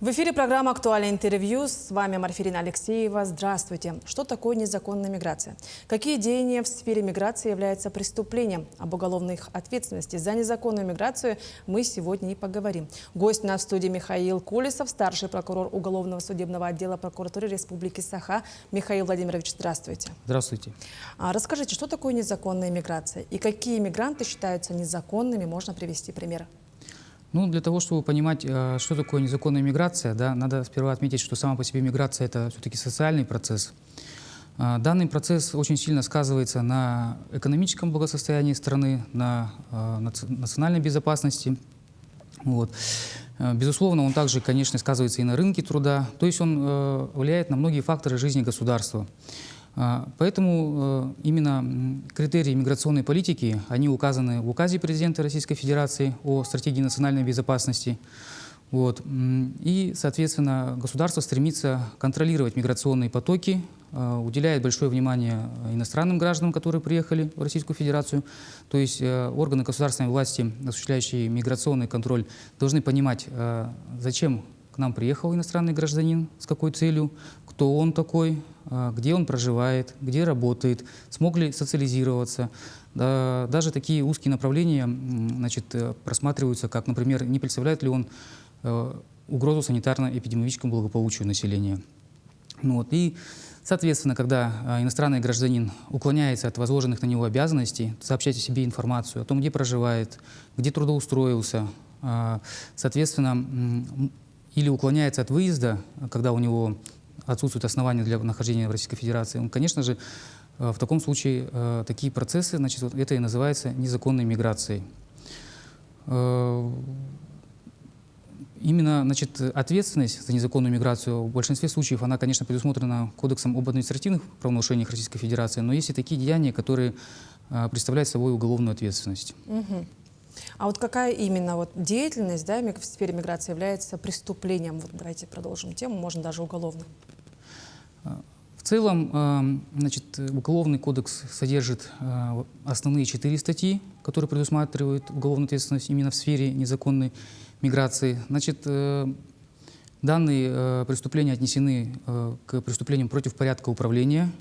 В эфире программа «Актуальное интервью». С вами Марфирина Алексеева. Здравствуйте. Что такое незаконная миграция? Какие деяния в сфере миграции являются преступлением? Об уголовной ответственности за незаконную миграцию мы сегодня и поговорим. Гость на студии Михаил Колесов, старший прокурор Уголовного судебного отдела прокуратуры Республики Саха. Михаил Владимирович, здравствуйте. Здравствуйте. Расскажите, что такое незаконная миграция и какие мигранты считаются незаконными? Можно привести пример. Ну, для того, чтобы понимать, что такое незаконная миграция, да, надо сперва отметить, что сама по себе миграция – это все-таки социальный процесс. Данный процесс очень сильно сказывается на экономическом благосостоянии страны, на национальной безопасности. Вот. Безусловно, он также, конечно, сказывается и на рынке труда, то есть он влияет на многие факторы жизни государства. Поэтому именно критерии миграционной политики, они указаны в указе президента Российской Федерации о стратегии национальной безопасности. Вот. И, соответственно, государство стремится контролировать миграционные потоки, уделяет большое внимание иностранным гражданам, которые приехали в Российскую Федерацию. То есть органы государственной власти, осуществляющие миграционный контроль, должны понимать, зачем к нам приехал иностранный гражданин, с какой целью, кто он такой, где он проживает, где работает, смог ли социализироваться. Даже такие узкие направления, значит, просматриваются, как, например, не представляет ли он угрозу санитарно-эпидемиологическому благополучию населения. Ну, вот. И, соответственно, когда иностранный гражданин уклоняется от возложенных на него обязанностей, сообщать о себе информацию о том, где проживает, где трудоустроился, соответственно, или уклоняется от выезда, когда у него отсутствуют основания для нахождения в Российской Федерации, он, конечно же, в таком случае такие процессы, значит, вот это и называется незаконной миграцией. Именно, значит, ответственность за незаконную миграцию в большинстве случаев, она, конечно, предусмотрена Кодексом об административных правонарушениях Российской Федерации, но есть и такие деяния, которые представляют собой уголовную ответственность. А вот какая именно вот деятельность, да, в сфере миграции является преступлением? Вот давайте продолжим тему, можно даже уголовно. В целом, значит, Уголовный кодекс содержит основные 4 статьи, которые предусматривают уголовную ответственность именно в сфере незаконной миграции. Значит, данные преступления отнесены к преступлениям против порядка управления.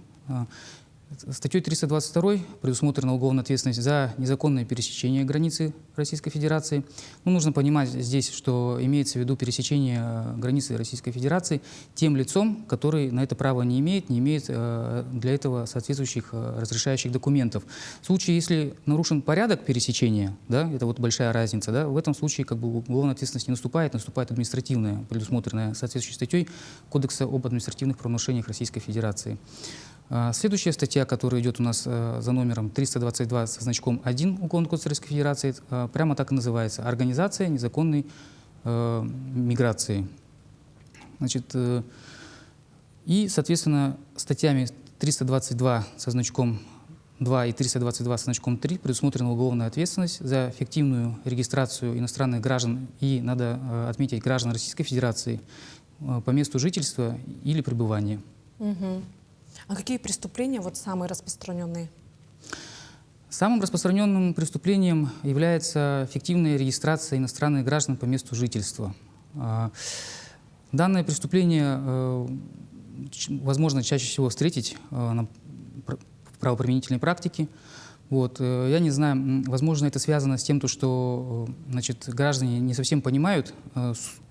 Статьей 322 предусмотрена уголовная ответственность за незаконное пересечение границы Российской Федерации. Ну, нужно понимать здесь, что имеется в виду пересечение границы Российской Федерации тем лицом, который на это право не имеет для этого соответствующих разрешающих документов. В случае, если нарушен порядок пересечения, да, это вот большая разница, да, в этом случае как бы уголовная ответственность не наступает, наступает административная, предусмотренная соответствующей статьей Кодекса об административных правонарушениях Российской Федерации. Следующая статья, которая идет у нас за номером 322 со значком 1 Уголовного кодекса Российской Федерации, прямо так и называется: «Организация незаконной миграции». Значит, и, соответственно, статьями 322 со значком 2 и 322 со значком 3 предусмотрена уголовная ответственность за фиктивную регистрацию иностранных граждан и, надо отметить, граждан Российской Федерации по месту жительства или пребывания. А какие преступления вот самые распространенные? Самым распространенным преступлением является фиктивная регистрация иностранных граждан по месту жительства. Данное преступление возможно чаще всего встретить в правоприменительной практике. Вот. Я не знаю, возможно, это связано с тем, что, значит, граждане не совсем понимают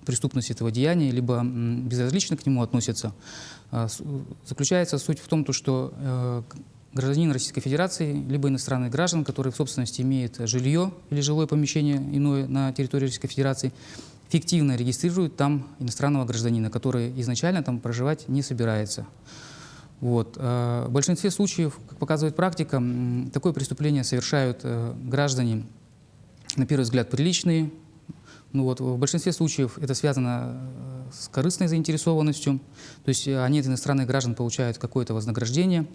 преступность этого деяния, либо безразлично к нему относятся. Заключается суть в том, что гражданин Российской Федерации, либо иностранный граждан, который в собственности имеет жилье или жилое помещение иное на территории Российской Федерации, фиктивно регистрирует там иностранного гражданина, который изначально там проживать не собирается. Вот. В большинстве случаев, как показывает практика, такое преступление совершают граждане, на первый взгляд, приличные. Ну вот, в большинстве случаев это связано с корыстной заинтересованностью, то есть они от иностранных граждан получают какое-то вознаграждение.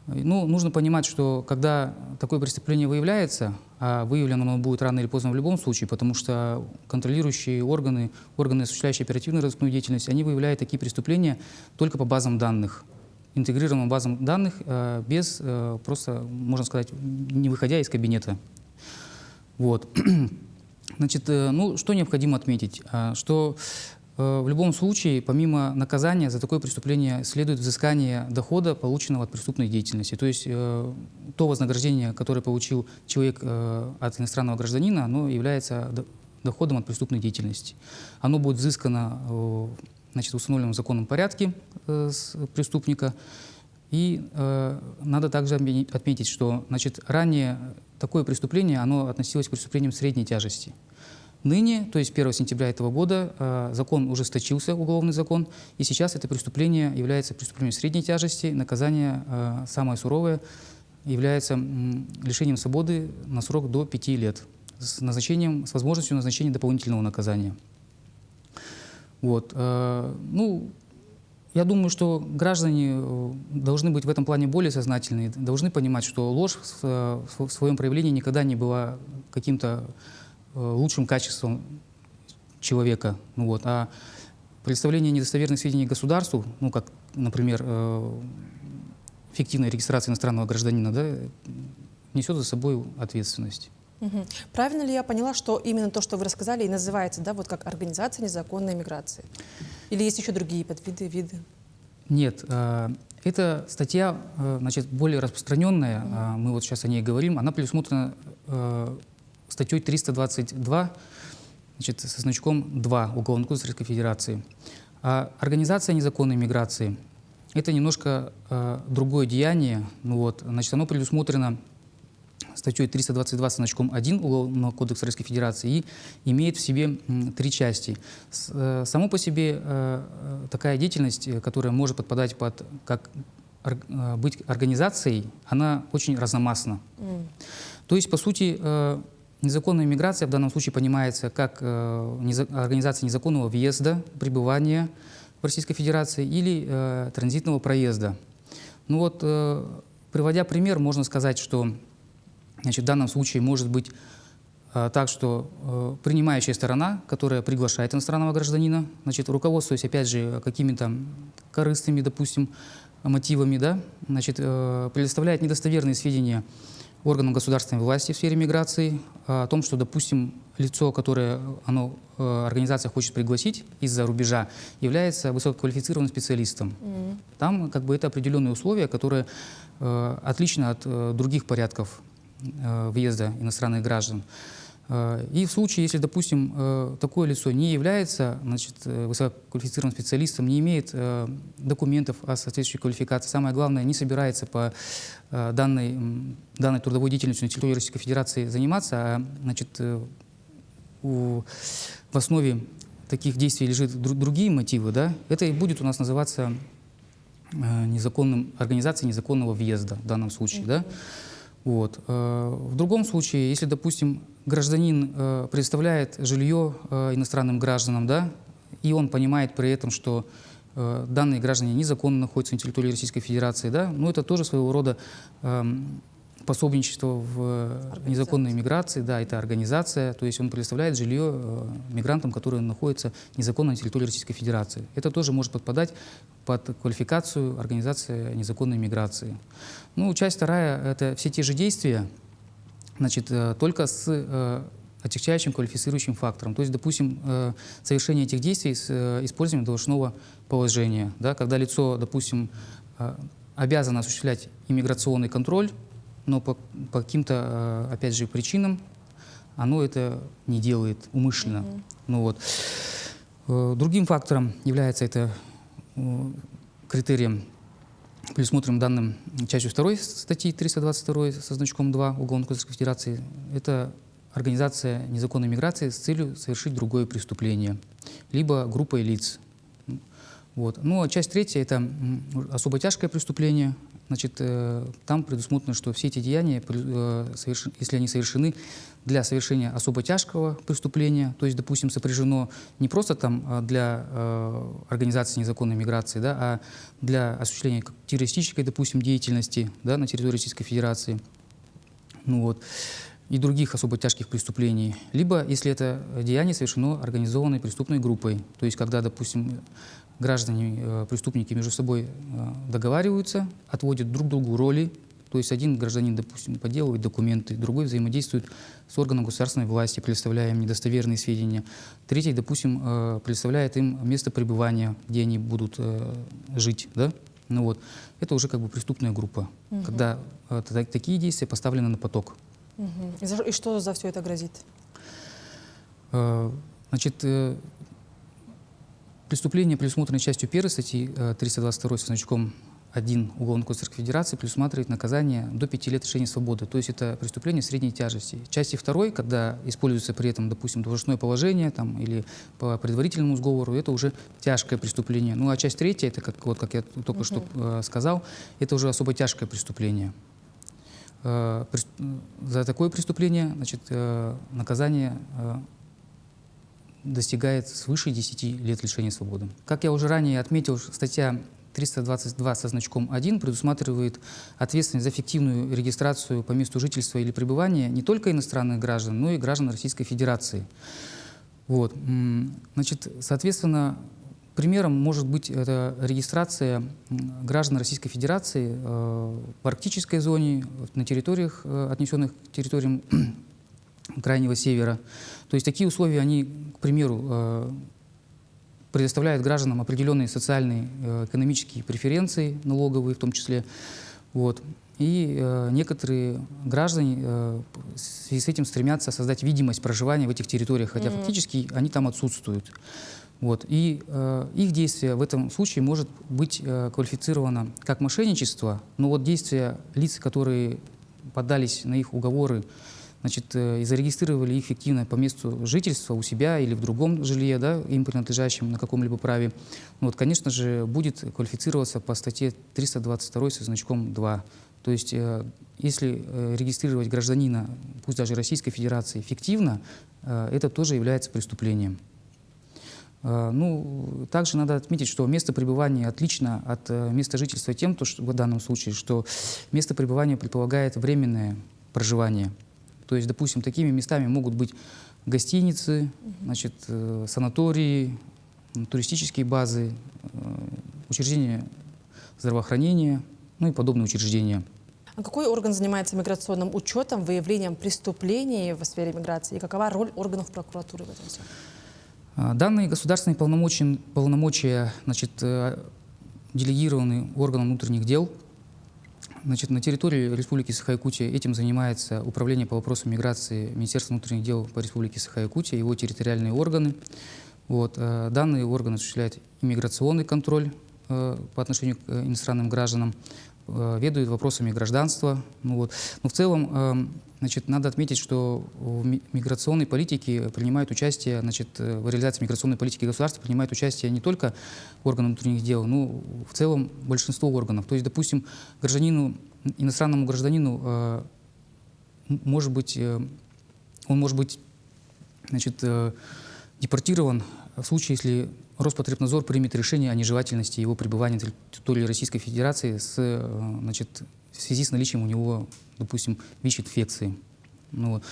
Ну, нужно понимать, что когда такое преступление выявляется, а выявлено оно будет рано или поздно в любом случае, потому что контролирующие органы, осуществляющие оперативную разыскную деятельность, они выявляют такие преступления только по базам данных, интегрированным базам данных, без, просто, можно сказать, не выходя из кабинета. Вот. Значит, ну, что необходимо отметить? Что в любом случае, помимо наказания, за такое преступление следует взыскание дохода, полученного от преступной деятельности. То есть то вознаграждение, которое получил человек от иностранного гражданина, оно является доходом от преступной деятельности. Оно будет взыскано в установленном законном порядке с преступника. И надо также отметить, что ранее такое преступление оно относилось к преступлениям средней тяжести. Ныне, то есть 1 сентября этого года, закон ужесточился, уголовный закон, и сейчас это преступление является преступлением средней тяжести. Наказание самое суровое является лишением свободы на срок до 5 лет с возможностью назначения дополнительного наказания. Вот. Я думаю, что граждане должны быть в этом плане более сознательны, должны понимать, что ложь в своем проявлении никогда не была каким-то лучшим качеством человека. А представление недостоверных сведений государству, как, например, фиктивная регистрация иностранного гражданина, несет за собой ответственность. Правильно ли я поняла, что именно то, что вы рассказали, и называется, как организация незаконной миграции? Или есть еще другие подвиды, виды? Нет, эта статья, более распространенная, мы вот сейчас о ней говорим, она предусмотрена статьей 322, со значком 2 Уголовного кодекса Российской Федерации. А организация незаконной миграции – это немножко другое деяние. Оно предусмотрено статьей 322 со значком 1 Уголовного кодекса Российской Федерации и имеет в себе 3 части. Само по себе такая деятельность, которая может подпадать под быть организацией, она очень разномастна. То есть, по сути, незаконная миграция в данном случае понимается как организация незаконного въезда, пребывания в Российской Федерации или транзитного проезда. Приводя пример, можно сказать, что в данном случае может быть так, что принимающая сторона, которая приглашает иностранного гражданина, руководствуясь, опять же, какими-то корыстными, допустим, мотивами, предоставляет недостоверные сведения органам государственной власти в сфере миграции о том, что, допустим, лицо, которое организация хочет пригласить из-за рубежа, является высококвалифицированным специалистом. Там это определенные условия, которые отличны от других порядков въезда иностранных граждан. И в случае, если, допустим, такое лицо не является высококвалифицированным специалистом, не имеет документов о соответствующей квалификации, самое главное, не собирается по данной трудовой деятельностью на территории Российской Федерации заниматься, в основе таких действий лежат другие мотивы, это и будет у нас называться организацией незаконного въезда в данном случае. В другом случае, если, допустим, гражданин предоставляет жилье иностранным гражданам, и он понимает при этом, что данные граждане незаконно находятся на территории Российской Федерации, это тоже своего рода пособничество в незаконной миграции, это организация, то есть он предоставляет жилье мигрантам, которые находятся незаконно на территории Российской Федерации. Это тоже может подпадать под квалификацию организации незаконной миграции. Часть вторая – это все те же действия, только с отягчающим квалифицирующим фактором. То есть, допустим, совершение этих действий с использованием должностного положения, когда лицо, допустим, обязано осуществлять иммиграционный контроль, но по каким-то, опять же, причинам оно это не делает умышленно. Другим фактором является это критерием, предусмотренным данным частью 2 статьи 322 со значком 2 Уголовного кодекса Российской Федерации, это организация незаконной миграции с целью совершить другое преступление, либо группой лиц. А часть 3 – это особо тяжкое преступление. Там предусмотрено, что все эти деяния, если они совершены для совершения особо тяжкого преступления, то есть, допустим, сопряжено не просто для организации незаконной миграции, а для осуществления террористической, допустим, деятельности на территории Российской Федерации, и других особо тяжких преступлений, либо если это деяние совершено организованной преступной группой, то есть когда, допустим, граждане, преступники между собой договариваются, отводят друг другу роли То есть один гражданин, допустим, подделывает документы, другой взаимодействует с органом государственной власти, предоставляя им недостоверные сведения. Третий, допустим, предоставляет им место пребывания, где они будут жить. Да? Ну вот. Это уже как бы преступная группа, когда такие действия поставлены на поток. И что за все это грозит? Значит, преступление, предусмотренное частью 1 статьи 322 со значком 1 Уголовного кодекса Российской Федерации, предусматривает наказание до 5 лет лишения свободы. То есть это преступление средней тяжести. Части 2, когда используется при этом, допустим, должностное положение там, или по предварительному сговору, это уже тяжкое преступление. Ну а часть 3, это как я только что сказал, это уже особо тяжкое преступление. За такое преступление, значит, наказание достигает свыше 10 лет лишения свободы. Как я уже ранее отметил, статья 322 со значком 1 предусматривает ответственность за фиктивную регистрацию по месту жительства или пребывания не только иностранных граждан, но и граждан Российской Федерации. Вот. Значит, соответственно, примером может быть это регистрация граждан Российской Федерации в арктической зоне, на территориях, отнесенных к территориям Крайнего Севера. То есть такие условия, они, к примеру, предоставляют гражданам определенные социальные, экономические преференции, налоговые в том числе. Вот. И некоторые граждане в связи с этим стремятся создать видимость проживания в этих территориях, хотя фактически они там отсутствуют. Вот. И их действие в этом случае может быть квалифицировано как мошенничество, но вот действия лиц, которые поддались на их уговоры, значит, и зарегистрировали их фиктивно по месту жительства у себя или в другом жилье, да, им принадлежащем на каком-либо праве, ну, вот, конечно же, будет квалифицироваться по статье 322 со значком 2. То есть, если регистрировать гражданина, пусть даже Российской Федерации, фиктивно, это тоже является преступлением. Ну, также надо отметить, что место пребывания отлично от места жительства тем, что в данном случае, что место пребывания предполагает временное проживание. То есть, допустим, такими местами могут быть гостиницы, значит, санатории, туристические базы, учреждения здравоохранения, ну и подобные учреждения. А какой орган занимается миграционным учетом, выявлением преступлений в сфере миграции? И какова роль органов прокуратуры в этом всем? Данные государственные полномочия, значит, делегированы органам внутренних дел. Значит, на территории Республики Саха-Якутия этим занимается Управление по вопросам миграции Министерства внутренних дел по Республике Саха-Якутия, его территориальные органы. Вот. Данные органы осуществляют иммиграционный контроль по отношению к иностранным гражданам, ведают вопросами гражданства. Ну, вот. Но в целом, значит, надо отметить, что в миграционной политике принимают участие, значит, в реализации миграционной политики государства принимают участие не только органы внутренних дел, но в целом большинство органов. То есть, допустим, иностранному гражданину он может быть, значит, депортирован в случае, если Роспотребнадзор примет решение о нежелательности его пребывания на территории Российской Федерации значит, в связи с наличием у него, допустим, ВИЧ-инфекции. Ну,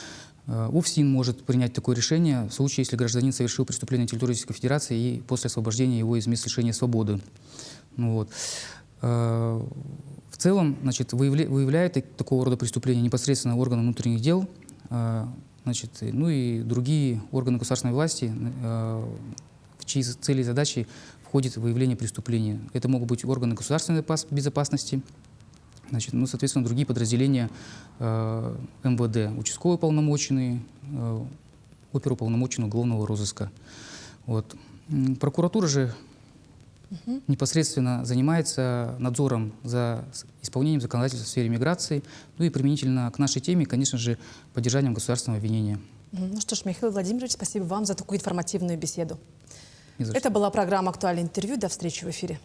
УФСИН может принять такое решение в случае, если гражданин совершил преступление на территории Российской Федерации и после освобождения его из мест лишения свободы. Ну, вот. В целом, значит, выявляют такого рода преступления непосредственно органы внутренних дел, значит, ну и другие органы государственной власти, в чьи цели и задачи входит выявление преступлений. Это могут быть органы государственной безопасности, значит, ну, соответственно, другие подразделения МВД, участковые уполномоченные, оперуполномоченные уголовного розыска. Вот. Прокуратура же непосредственно занимается надзором за исполнением законодательства в сфере миграции, ну и применительно к нашей теме, конечно же, поддержанием государственного обвинения. Ну что ж, Михаил Владимирович, спасибо вам за такую информативную беседу. Это была программа «Актуальное интервью». До встречи в эфире.